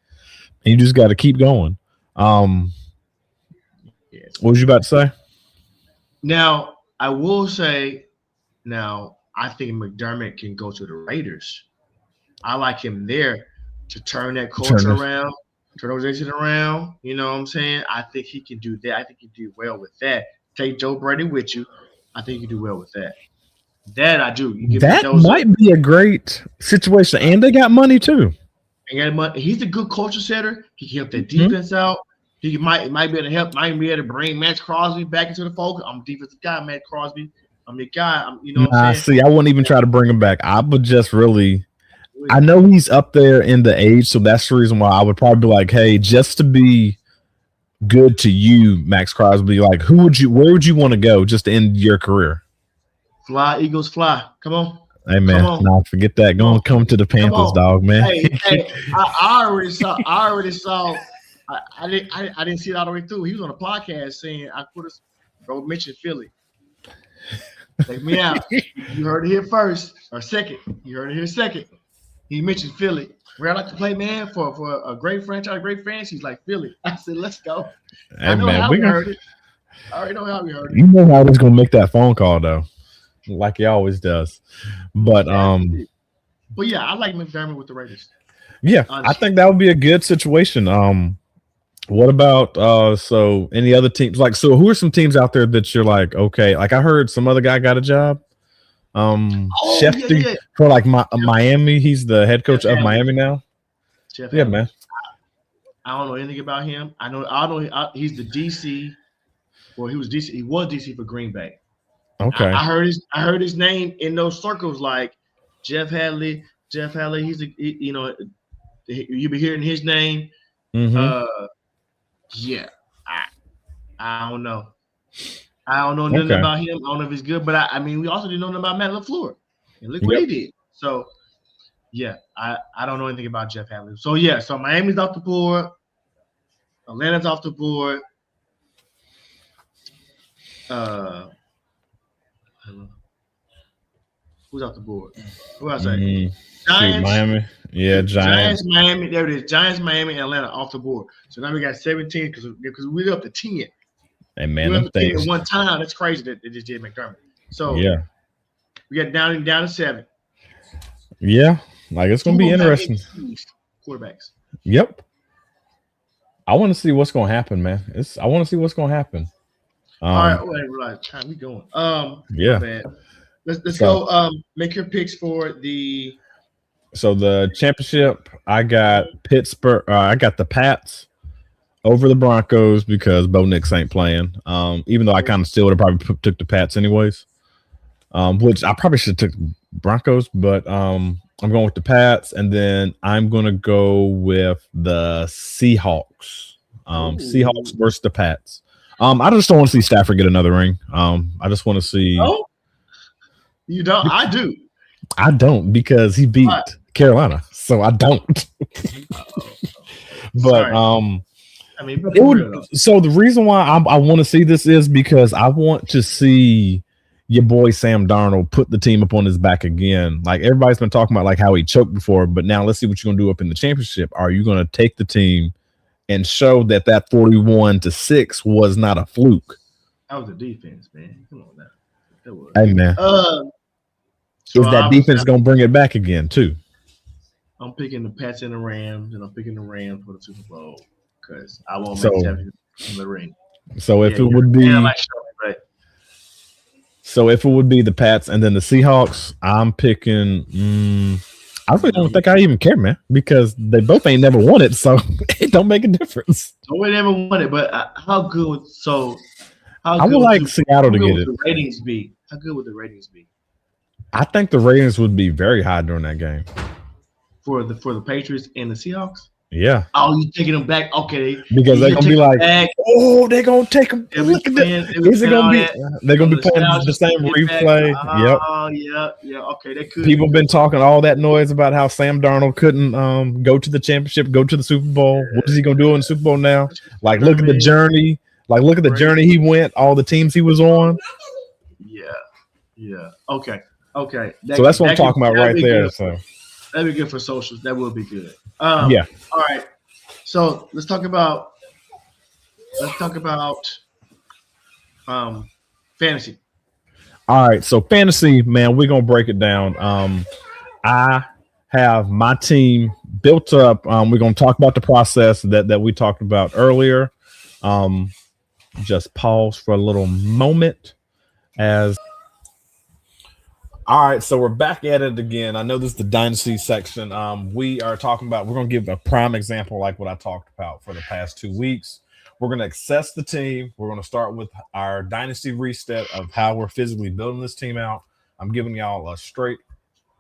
and you just got to keep going. What was you about to say? Now, I will say, I think McDermott can go to the Raiders. I like him there to turn that culture around, turn organization around. You know what I'm saying? I think he can do that. I think he can do well with that. Take Joe Brady with you. I think you do well with that. That I do. That might be a great situation, and they got money too. He's a good culture setter. He can help that defense out. He might be able to help. Might be able to bring Matt Crosby back into the fold. I'm a defensive guy, Matt Crosby. I'm the guy. You know what I'm saying? See, I wouldn't even try to bring him back. I would just really. I know he's up there in the age, so that's the reason why I would probably be like, hey, just to be good to you, Max Crosby. Like, where would you want to go just to end your career? Fly, Eagles, fly. Come on. Hey man, no, forget that. Come to the Panthers, dog, man. Hey, I already saw. I didn't see it all the way through. He was on a podcast saying I could have mentioned Philly. Take me out. You heard it here first or second. You heard it here second. He mentioned Philly. Where I like to play, man, for a great franchise, great fans. He's like Philly. I said, let's go. Hey, I know how we heard it. I already know how we heard it. You know how he's gonna make that phone call though, like he always does. But yeah, I like McDermott with the Raiders. Yeah, honestly. I think that would be a good situation. What about so any other teams? Like, so who are some teams out there that you're like, okay, like I heard some other guy got a job. Schefter for like Miami. He's the head coach of Miami now. Man. I don't know anything about him. I know he's the DC. Well, he was DC. He was DC for Green Bay. Okay. I heard his name in those circles, like Jeff Hadley. He's you be hearing his name. Mm-hmm. Yeah. I don't know. I don't know nothing about him. I don't know if he's good, but I mean, we also didn't know nothing about Matt LaFleur. And look what he did. So, yeah, I don't know anything about Jeff Hadley. So, yeah, so Miami's off the board. Atlanta's off the board. Who's off the board? Who else? Giants, Miami. Yeah, Giants. Miami. There it is. Giants, Miami, and Atlanta off the board. So now we got 17 because we're up to 10. Hey man, we're up to 10 at one time. That's crazy that they just did McDermott. So yeah, we got down to 7. Yeah, like it's gonna be interesting. Quarterbacks. Yep. I want to see what's gonna happen, man. I want to see what's gonna happen. All right, whatever. Time we going. Yeah. Let's go. Make your picks for the. So the championship, I got Pittsburgh. I got the Pats over the Broncos because Bo Nix ain't playing. Even though I kind of still would have probably took the Pats anyways. Which I probably should have took Broncos, but I'm going with the Pats, and then I'm gonna go with the Seahawks. Seahawks versus the Pats. I just don't want to see Stafford get another ring. I just want to see. Oh, you don't? I do. I don't because he beat Carolina, so I don't. But I mean, it would. So the reason why I want to see this is because I want to see your boy Sam Darnold put the team up on his back again. Like everybody's been talking about, like how he choked before, but now let's see what you're gonna do up in the championship. Are you gonna take the team and show that 41-6 was not a fluke? That was the defense, man. Come on now. That was. Hey man. Is that defense gonna bring it back again too? I'm picking the Pats and the Rams, and I'm picking the Rams for the Super Bowl because I won't make champion in the ring. So if it would be, so if it would be the Pats and then the Seahawks, I'm picking. I really don't think I even care, man, because they both ain't never won it, so it don't make a difference. Nobody never won it, but how good? I would like Seattle to get it. The ratings be? How good would the ratings be? I think the ratings would be very high during that game for the Patriots and the Seahawks. Yeah. Oh, you taking them back? Okay. Because they're gonna be like, oh, they're gonna take them. Look at that. Is it gonna be? They're gonna be playing the same replay. Yep. Oh, yeah. Okay, they could. People been talking all that noise about how Sam Darnold couldn't go to the championship, go to the Super Bowl. Yeah. What is he gonna do in the Super Bowl now? Like, look at the journey. Like, look at the journey he went. All the teams he was on. Yeah. Okay. So that's what I'm talking about right there. So that'd be good for socials. That will be good. Yeah. All right. So let's talk about fantasy. All right. So fantasy, man, we're gonna break it down. I have my team built up. We're gonna talk about the process that we talked about earlier. Just pause for a little moment as. All right, so we're back at it again. I know this is the Dynasty section. We're going to give a prime example like what I talked about for the past 2 weeks. We're going to assess the team. We're going to start with our Dynasty Reset of how we're physically building this team out. I'm giving y'all a straight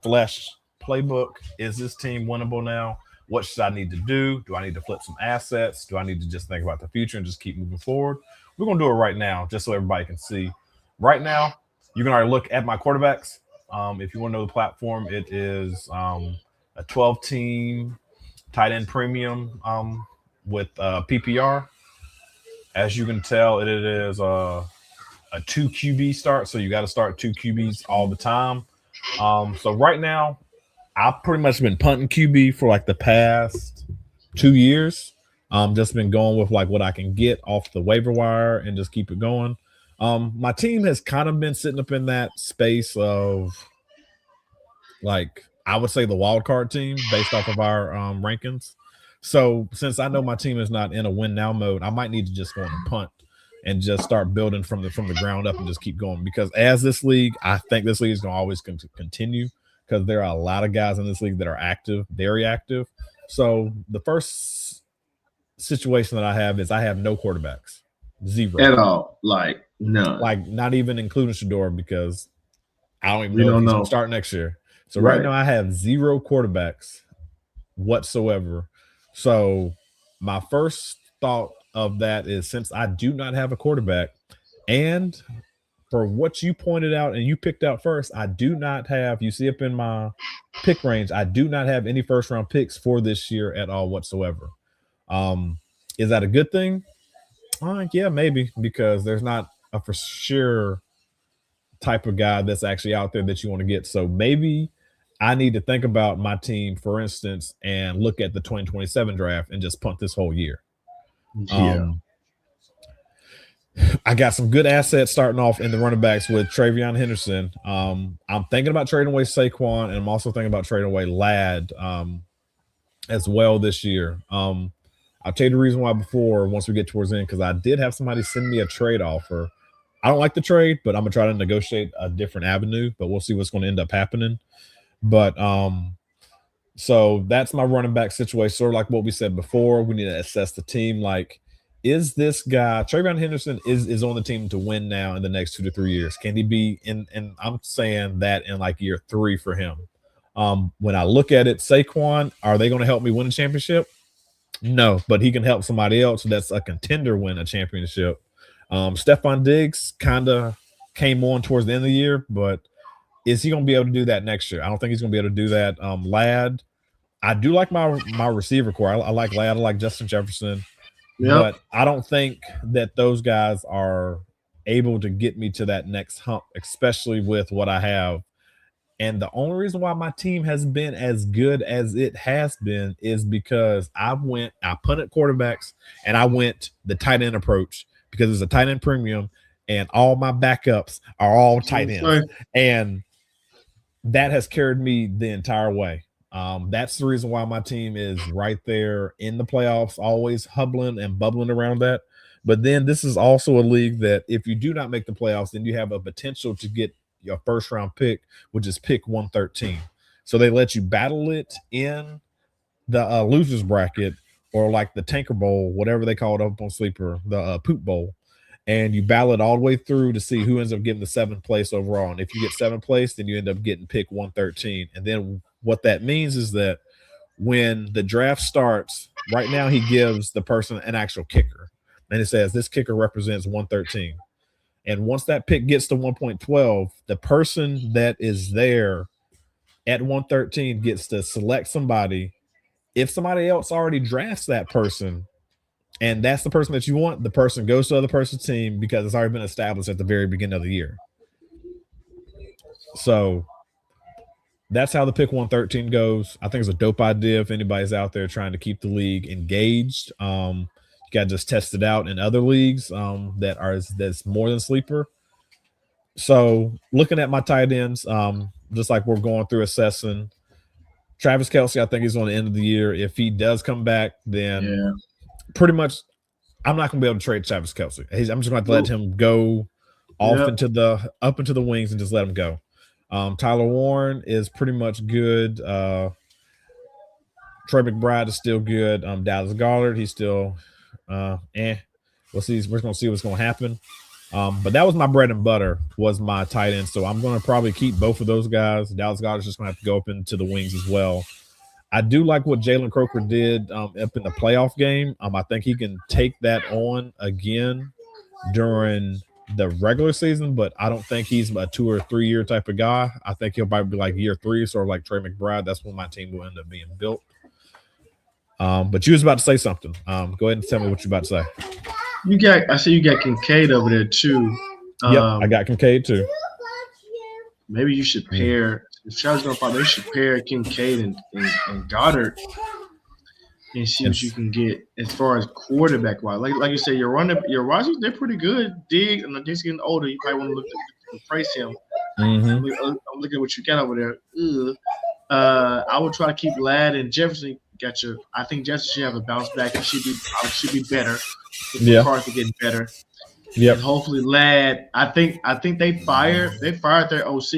flesh playbook. Is this team winnable now? What should I need to do? Do I need to flip some assets? Do I need to just think about the future and just keep moving forward? We're going to do it right now just so everybody can see. Right now, you can already look at my quarterbacks. If you want to know the platform, it is a 12-team tight end premium with PPR. As you can tell, it is a 2 QB start, so you got to start 2 QBs all the time. So right now, I've pretty much been punting QB for like the past 2 years. Just been going with like what I can get off the waiver wire and just keep it going. My team has kind of been sitting up in that space of like, I would say the wild card team based off of our rankings. So since I know my team is not in a win now mode, I might need to just go on a punt and just start building from the ground up and just keep going. Because as this league, I think this league is going to always continue because there are a lot of guys in this league that are active, very active. So the first situation that I have is I have no quarterbacks, zero at all, like none, like not even including Shador because I don't even know if he's going to start next year. So right now I have zero quarterbacks whatsoever. So my first thought of that is since I do not have a quarterback, and for what you pointed out and you picked out first, I do not have, you see up in my pick range, I do not have any first round picks for this year at all whatsoever. Is that a good thing? Yeah, maybe, because there's not a for sure type of guy that's actually out there that you want to get. So maybe I need to think about my team, for instance, and look at the 2027 draft and just punt this whole year. Yeah. I got some good assets starting off in the running backs with Travion Henderson. I'm thinking about trading away Saquon, and I'm also thinking about trading away Ladd as well this year. I'll tell you the reason why before, once we get towards the end, because I did have somebody send me a trade offer. I don't like the trade, but I'm going to try to negotiate a different avenue, but we'll see what's going to end up happening. But so that's my running back situation. Sort of like what we said before, we need to assess the team. Like, is this guy Travion Henderson is on the team to win now in the next 2 to 3 years? Can he be in? And I'm saying that in like year 3 for him. When I look at it, Saquon, are they going to help me win a championship? No, but he can help somebody else that's a contender win a championship. Stefon Diggs kind of came on towards the end of the year, but is he going to be able to do that next year? I don't think he's going to be able to do that. Ladd, I do like my receiver core. I like Ladd. I like Justin Jefferson. Yep. But I don't think that those guys are able to get me to that next hump, especially with what I have. And the only reason why my team has been as good as it has been is because I punted quarterbacks and I went the tight end approach because it's a tight end premium and all my backups are all tight ends. And that has carried me the entire way. That's the reason why my team is right there in the playoffs, always hubbling and bubbling around that. But then this is also a league that if you do not make the playoffs, then you have a potential to get your first round pick, which is pick 113. So they let you battle it in the losers bracket or like the Tanker Bowl, whatever they call it up on Sleeper, the Poop Bowl. And you battle it all the way through to see who ends up getting the 7th place overall. And if you get 7th place, then you end up getting pick 113. And then what that means is that when the draft starts, right now he gives the person an actual kicker. And it says this kicker represents 113. And once that pick gets to 1.12, the person that is there at 113 gets to select somebody. If somebody else already drafts that person, and that's the person that you want, the person goes to the other person's team because it's already been established at the very beginning of the year. So that's how the pick 113 goes. I think it's a dope idea if anybody's out there trying to keep the league engaged. You got to just test it out in other leagues that's more than sleeper. So looking at my tight ends, just like we're going through assessing, Travis Kelce, I think he's on the end of the year. If he does come back, then pretty much I'm not going to be able to trade Travis Kelce. I'm just going to have to let him go off into the wings and just let him go. Tyler Warren is pretty much good. Trey McBride is still good. Dallas Goedert, he's still We'll see. We're going to see what's going to happen. But that was my bread and butter, was my tight end. So I'm going to probably keep both of those guys. Dallas Goedert's just going to have to go up into the wings as well. I do like what Jalen Croker did up in the playoff game. I think he can take that on again during the regular season, but I don't think he's a 2 or 3 year type of guy. I think he'll probably be like year 3, sort of like Trey McBride. That's when my team will end up being built. But you was about to say something. Go ahead and tell me what you're about to say. I see you got Kincaid over there too. Yep, I got Kincaid too. Maybe you should pair. If Charles going to follow, you should pair Kincaid and Goddard and see what you can get as far as quarterback wise. Like you said, your rosters, they're pretty good. Diggs, and Diggs getting older. You probably want to look to replace him. Mm-hmm. I'm looking at what you got over there. I would try to keep Ladd and Jefferson. I think Jefferson should have a bounce back. He should be better. With McCarthy getting better. Yeah. And hopefully Ladd. I think they fired their OC.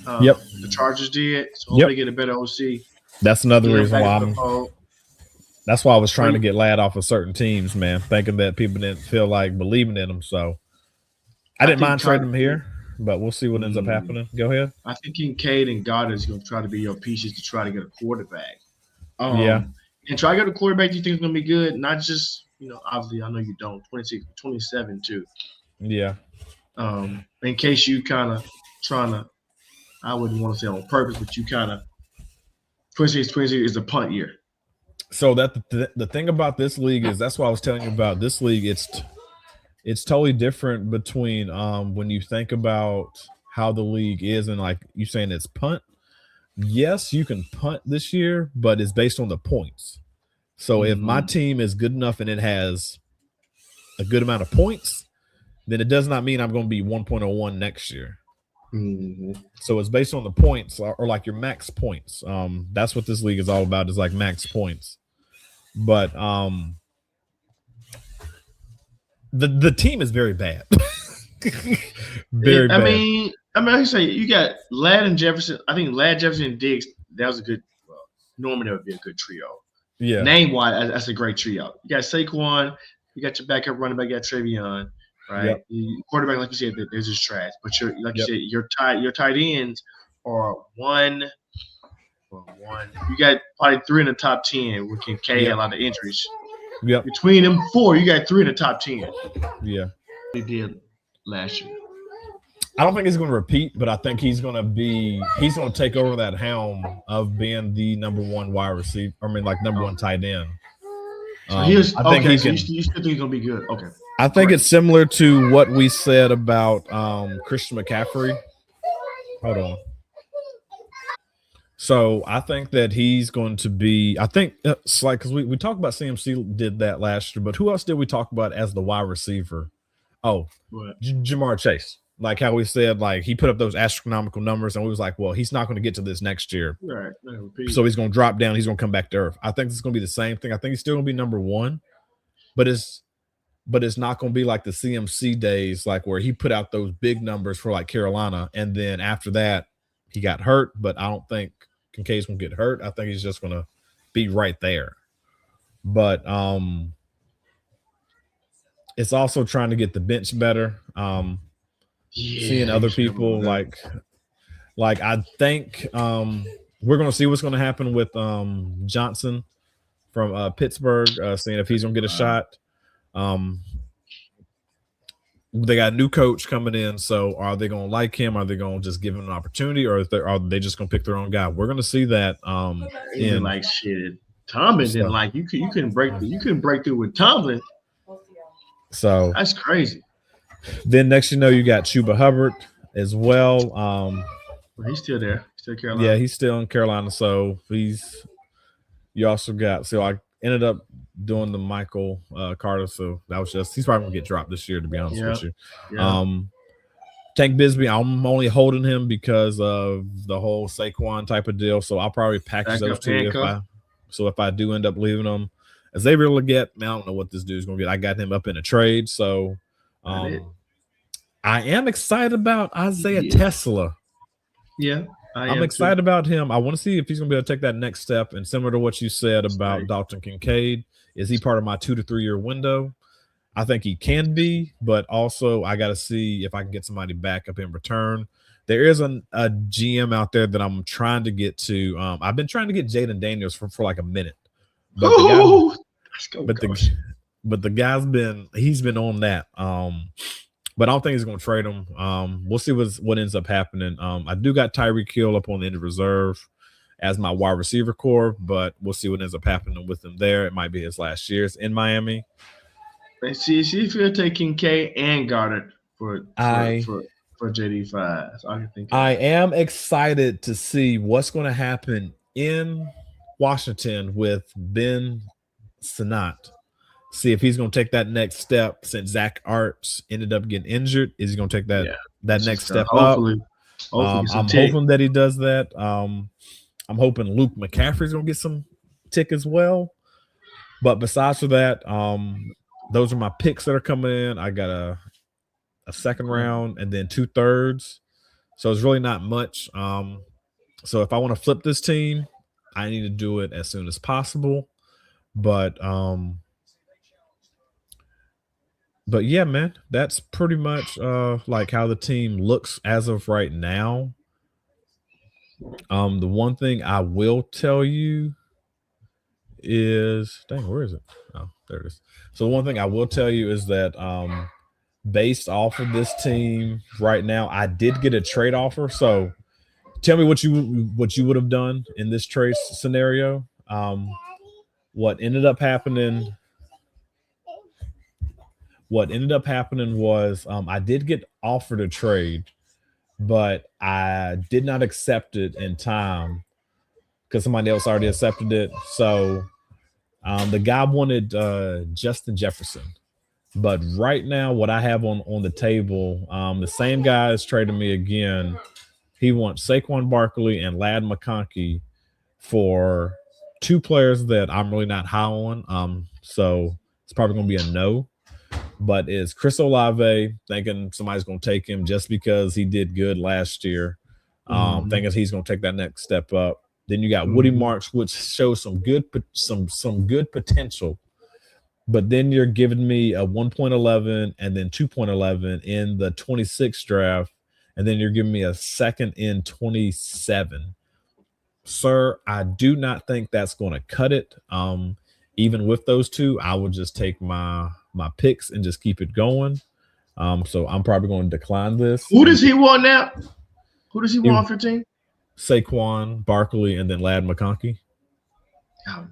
The Chargers did. So hopefully they get a better OC. That's another reason why that's why I was trying to get Ladd off of certain teams, man, thinking that people didn't feel like believing in him. So I didn't mind trading him here, but we'll see what ends up happening. Go ahead. I think Kincaid and Goddard is going to try to be your pieces to try to get a quarterback. And try to get a quarterback you think is going to be good, not just, obviously I know you don't, 26, 27 too. Yeah. In case you kind of trying to, I wouldn't want to say on purpose, but you kind of 26 is a punt year. So that the thing about this league is that's why I was telling you about this league. It's totally different between when you think about how the league is and like you saying it's punt. Yes, you can punt this year, but it's based on the points. So if my team is good enough and it has a good amount of points, then it does not mean I'm going to be 1.01 next year. So it's based on the points or like your max points. That's what this league is all about, is like max points. But the team is very bad. Very bad. I mean, I say you got Ladd and Jefferson. I think Ladd, Jefferson, and Diggs. That was a good. Well, normally that would be a good trio. Yeah. Name wise, that's a great trio. You got Saquon. You got your backup running back. You got Jerion. Right. Yep. Quarterback, like you said, there's just trash. But you said, your tight ends are one. You got probably 3 in the top 10 with Kincaid, a lot of injuries. Yep. Between them 4, you got 3 in the top 10. Yeah. They did last year. I don't think he's going to repeat, but I think he's going to take over that helm of being the number 1 wide receiver. I mean, like number 1 tight end. So you still think he's going to be good? Okay. I think it's similar to what we said about Christian McCaffrey. Hold on. So I think that he's going to be. I think it's like because we talked about CMC did that last year, but who else did we talk about as the wide receiver? Oh, Jamar Chase. Like how we said, like he put up those astronomical numbers, and we was like, well, he's not going to get to this next year. Right. So he's going to drop down. He's going to come back to earth. I think it's going to be the same thing. I think he's still going to be number 1, but it's not going to be like the CMC days, like where he put out those big numbers for like Carolina, and then after that he got hurt. But I don't think Kincaid's going to get hurt. I think he's just going to be right there. But it's also trying to get the bench better. Seeing other people like I think we're going to see what's going to happen with Johnson from Pittsburgh, seeing if he's going to get a shot. They got a new coach coming in, so are they going to like him? Are they going to just give him an opportunity, or are they just going to pick their own guy? We're going to see that. In like shit, Tomlin didn't like you. You couldn't break through with Tomlin. So that's crazy. Then next, you got Chuba Hubbard as well. He's still there. Still Carolina. Yeah, he's still in Carolina. So you also got. So I ended up doing the Michael Carter. So that was he's probably gonna get dropped this year, to be honest with you. Yeah. Tank Bisbee, I'm only holding him because of the whole Saquon type of deal. So I'll probably package those two if I do end up leaving them. As they really get, man, I don't know what this dude's gonna get. I got him up in a trade, so I am excited about Isaiah Tesla. Yeah, I'm excited about him. I want to see if he's going to be able to take that next step. And similar to what you said about Dalton Kincaid, is he part of my 2 to 3 year window? I think he can be, but also I got to see if I can get somebody back up in return. There is a GM out there that I'm trying to get to. I've been trying to get Jaden Daniels for like a minute. But the guy's been on that. But I don't think he's going to trade him. We'll see what ends up happening. I do got Tyreek Hill up on the injured reserve as my wide receiver core, but we'll see what ends up happening with him there. It might be his last years in Miami. See if you're taking K and Goddard for JD5. So I am excited to see what's going to happen in Washington with Ben Sinnott. See if he's going to take that next step since Zach Arts ended up getting injured. Is he going to take that next step up? I'm hoping that he does that. I'm hoping Luke McCaffrey's going to get some tick as well. But besides for that, those are my picks that are coming in. I got a second round and then 2/3. So it's really not much. So if I want to flip this team, I need to do it as soon as possible. But yeah, man, that's pretty much like how the team looks as of right now. The one thing I will tell you is, dang, where is it? Oh, there it is. So the one thing I will tell you is that based off of this team right now, I did get a trade offer. So tell me what you would have done in this trade scenario. What ended up happening was I did get offered a trade, but I did not accept it in time because somebody else already accepted it. So the guy wanted Justin Jefferson. But right now, what I have on the table, the same guy is trading me again. He wants Saquon Barkley and Ladd McConkey for two players that I'm really not high on. So it's probably going to be a no. But it's Chris Olave, thinking somebody's going to take him just because he did good last year. Thinking he's going to take that next step up. Then you got Woody Marks, which shows some good potential. But then you're giving me a 1.11 and then 2.11 in the 26th draft. And then you're giving me a second in 27. Sir, I do not think that's going to cut it. Even with those two, I would just take my picks and just keep it going. So I'm probably going to decline this. Who does he want now? Who does he want off your team? Saquon Barkley and then Ladd McConkey. Oh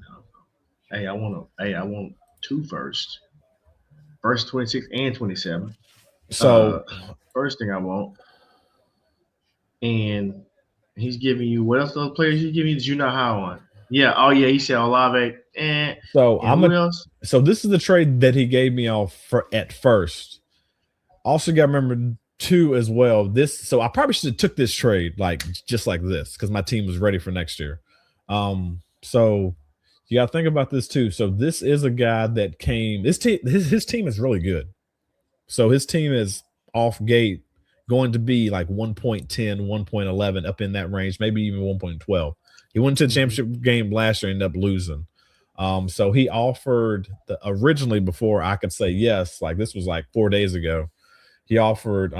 no. I want two first. First 26 and 27. So first thing I want. And he's giving you what else those players he's giving you that you're not high on? Yeah. Oh yeah, he said Olave. So this is the trade that he gave me off at first. Also got to remember too as well. So I probably should have took this trade just like this because my team was ready for next year. So you got to think about this too. So this is a guy that came. His team is really good. So his team is off gate going to be like 1.10, 1.11 up in that range, maybe even 1.12. He went to the championship game last year, ended up losing. So he offered originally before I could say yes, like this was like 4 days ago. He offered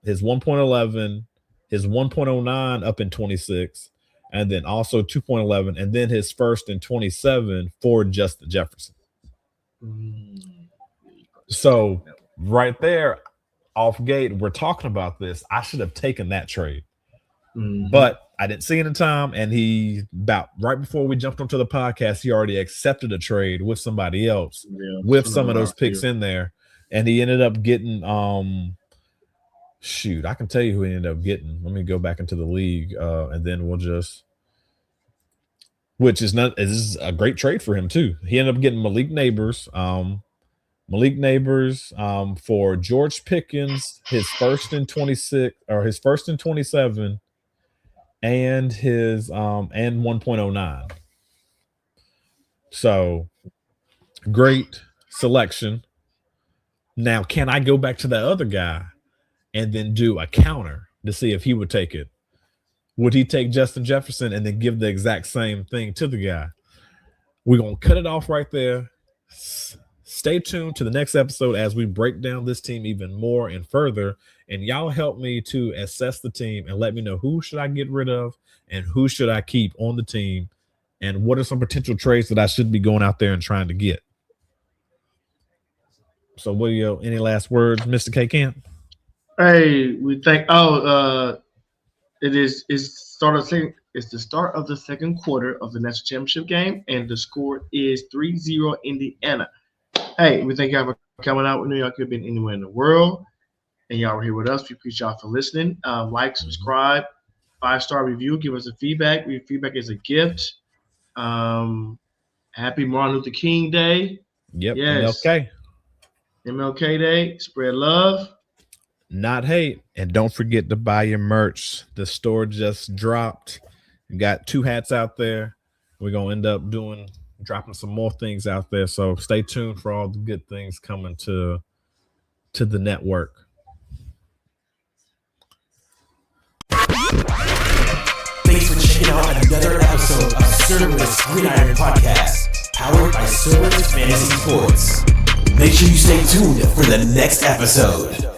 his 1.11, his 1.09 up in 26, and then also 2.11, and then his first in 27 for Justin Jefferson. So right there, off gate, we're talking about this. I should have taken that trade. But I didn't see it in time, and he about right before we jumped onto the podcast, he already accepted a trade with somebody else with some of those picks in there, and he ended up getting I can tell you who he ended up getting. Let me go back into the league, and then we'll just. Which is a great trade for him too. He ended up getting Malik Neighbors. For George Pickens, his first in 26 or his first in 27. And his and 1.09. So great selection. Now, can I go back to that other guy and then do a counter to see if he would take it? Would he take Justin Jefferson and then give the exact same thing to the guy? We're going to cut it off right there. Stay tuned to the next episode as we break down this team even more and further. And y'all help me to assess the team and let me know who should I get rid of and who should I keep on the team and what are some potential trades that I should be going out there and trying to get. So what are your any last words, Mr. K Camp? Hey, we think it's the start of the second quarter of the national championship game, and the score is 3-0 Indiana. Hey, we thank y'all for coming out. We know y'all could have been anywhere in the world, and y'all were here with us. We appreciate y'all for listening. Like, subscribe, 5-star review. Give us a feedback. Your feedback is a gift. Happy Martin Luther King Day. Yep. Yes. MLK Day. Spread love, not hate. And don't forget to buy your merch. The store just dropped. You got 2 hats out there. We're gonna end up dropping some more things out there. So stay tuned for all the good things coming to the network. Thanks for checking out another episode of Cerberus Gridiron Podcast, powered by Cerberus Fantasy Sports. Make sure you stay tuned for the next episode.